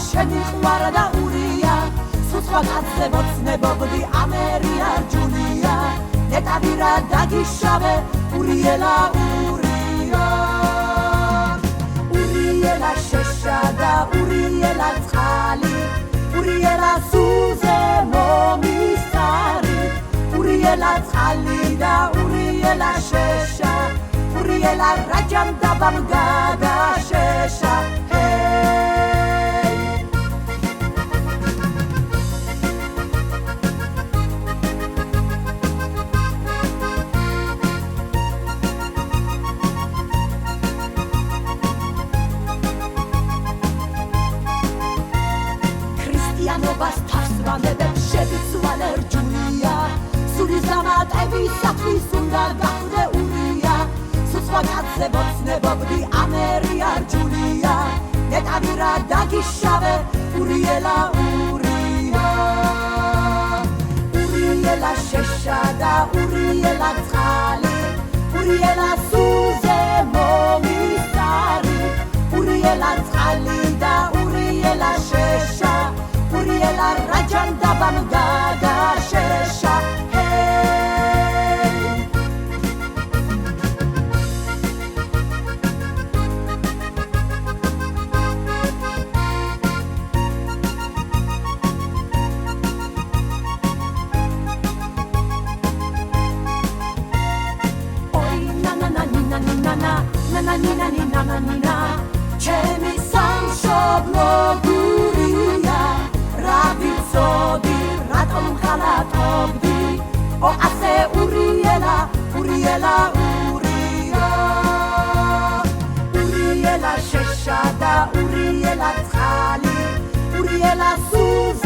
შენი ხვარა და ურია სულ კაცზე მოცნებობდი ამერია ჯულია ნეტავირა დაგიშავე ურიელა ურიელა შეშა და ურიელა წყალი ურიელა სუზე მომისარი ურიელა წყალი და ურიელა შეშა ურიელა რაჯამ დაბამ გადაშეშა ქრისტიანობას თავს ვამებებ შევიცვალე რჯულია სულის დამატებისათვის უნდა გახვდე ურია სულ კაცზე მოცნებობდი ამერია რჯულია ნეტავირა დაგიშავე ურიელა ურიელა შეშა და ურიელა წყალი ურიელა სუზე მომისარი ურიელა წყალი და ურიელა შეშა ურიელა რაჯამ დაბამ გადაშეშა ნანა ჩემი სამშობლო გურია რა ვიცოდი რატომ ხალატობდი ო ასე ურიელა ურიელა შეშა და ურიელა წყალი ურიელა სუზე